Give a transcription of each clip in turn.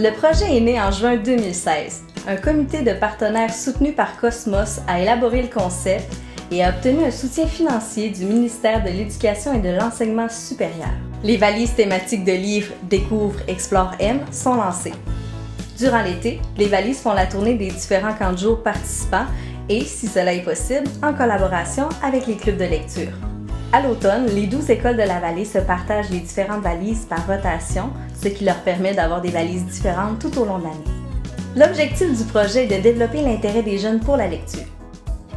Le projet est né en juin 2016. Un comité de partenaires soutenu par Cosmos a élaboré le concept et a obtenu un soutien financier du ministère de l'Éducation et de l'Enseignement supérieur. Les valises thématiques de livres Découvre, Explore, Aime sont lancées. Durant l'été, les valises font la tournée des différents camps de jour participants et, si cela est possible, en collaboration avec les clubs de lecture. À l'automne, les 12 écoles de la vallée se partagent les différentes valises par rotation, ce qui leur permet d'avoir des valises différentes tout au long de l'année. L'objectif du projet est de développer l'intérêt des jeunes pour la lecture.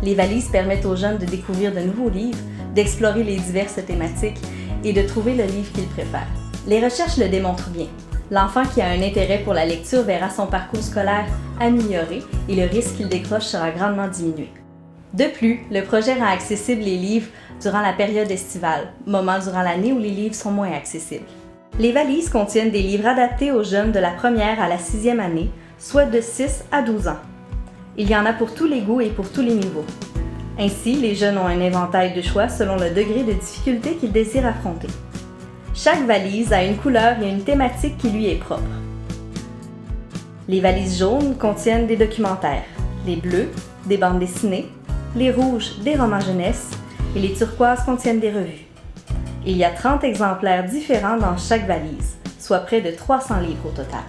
Les valises permettent aux jeunes de découvrir de nouveaux livres, d'explorer les diverses thématiques et de trouver le livre qu'ils préfèrent. Les recherches le démontrent bien. L'enfant qui a un intérêt pour la lecture verra son parcours scolaire amélioré et le risque qu'il décroche sera grandement diminué. De plus, le projet rend accessibles les livres durant la période estivale, moment durant l'année où les livres sont moins accessibles. Les valises contiennent des livres adaptés aux jeunes de la première à la 6e année, soit de 6 à 12 ans. Il y en a pour tous les goûts et pour tous les niveaux. Ainsi, les jeunes ont un éventail de choix selon le degré de difficulté qu'ils désirent affronter. Chaque valise a une couleur et une thématique qui lui est propre. Les valises jaunes contiennent des documentaires, les bleus, des bandes dessinées, les rouges, des romans jeunesse et les turquoises contiennent des revues. Il y a 30 exemplaires différents dans chaque valise, soit près de 300 livres au total.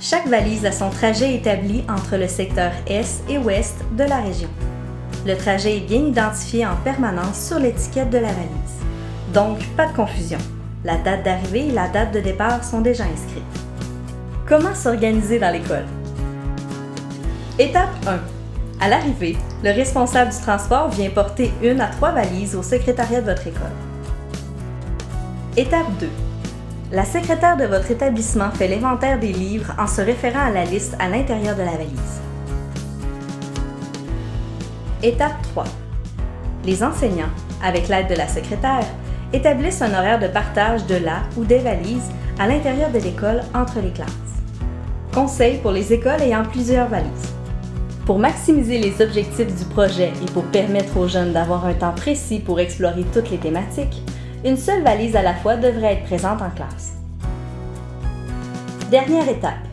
Chaque valise a son trajet établi entre le secteur Est et Ouest de la région. Le trajet est bien identifié en permanence sur l'étiquette de la valise. Donc, pas de confusion. La date d'arrivée et la date de départ sont déjà inscrites. Comment s'organiser dans l'école? Étape 1. À l'arrivée, le responsable du transport vient porter 1 à 3 valises au secrétariat de votre école. Étape 2. La secrétaire de votre établissement fait l'inventaire des livres en se référant à la liste à l'intérieur de la valise. Étape 3. Les enseignants, avec l'aide de la secrétaire, établissent un horaire de partage de la ou des valises à l'intérieur de l'école entre les classes. Conseil pour les écoles ayant plusieurs valises. Pour maximiser les objectifs du projet et pour permettre aux jeunes d'avoir un temps précis pour explorer toutes les thématiques, une seule valise à la fois devrait être présente en classe. Dernière étape.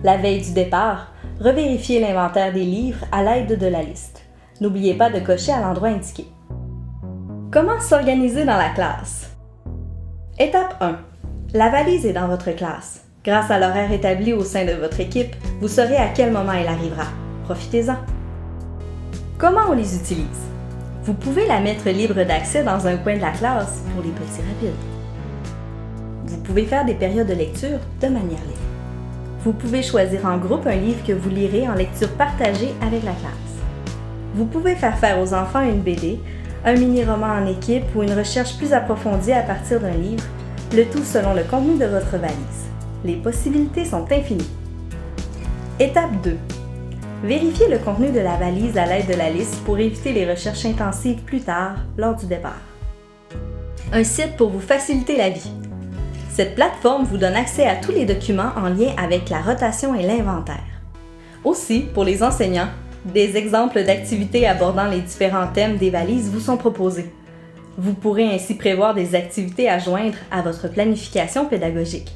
La veille du départ, revérifiez l'inventaire des livres à l'aide de la liste. N'oubliez pas de cocher à l'endroit indiqué. Comment s'organiser dans la classe? Étape 1. La valise est dans votre classe. Grâce à l'horaire établi au sein de votre équipe, vous saurez à quel moment elle arrivera. Profitez-en. Comment on les utilise? Vous pouvez la mettre libre d'accès dans un coin de la classe pour les petits rapides. Vous pouvez faire des périodes de lecture de manière libre. Vous pouvez choisir en groupe un livre que vous lirez en lecture partagée avec la classe. Vous pouvez faire aux enfants une BD, un mini-roman en équipe ou une recherche plus approfondie à partir d'un livre, le tout selon le contenu de votre valise. Les possibilités sont infinies. Étape 2. Vérifiez le contenu de la valise à l'aide de la liste pour éviter les recherches intensives plus tard, lors du départ. Un site pour vous faciliter la vie. Cette plateforme vous donne accès à tous les documents en lien avec la rotation et l'inventaire. Aussi, pour les enseignants, des exemples d'activités abordant les différents thèmes des valises vous sont proposés. Vous pourrez ainsi prévoir des activités à joindre à votre planification pédagogique.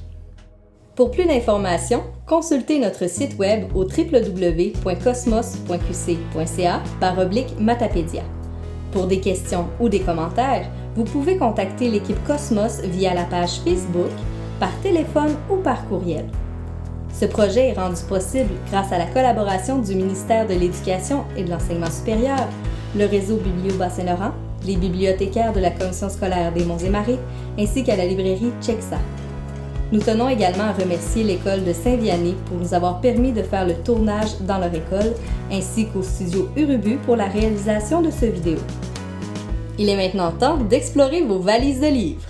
Pour plus d'informations, consultez notre site web au www.cosmos.qc.ca/Matapédia. Pour des questions ou des commentaires, vous pouvez contacter l'équipe Cosmos via la page Facebook, par téléphone ou par courriel. Ce projet est rendu possible grâce à la collaboration du ministère de l'Éducation et de l'Enseignement supérieur, le réseau Biblio-Bas-Saint-Laurent, les bibliothécaires de la Commission scolaire des Monts-et-Marais, ainsi qu'à la librairie Chexa. Nous tenons également à remercier l'école de Saint-Vianney pour nous avoir permis de faire le tournage dans leur école, ainsi qu'au studio Urubu pour la réalisation de ce vidéo. Il est maintenant temps d'explorer vos valises de livres.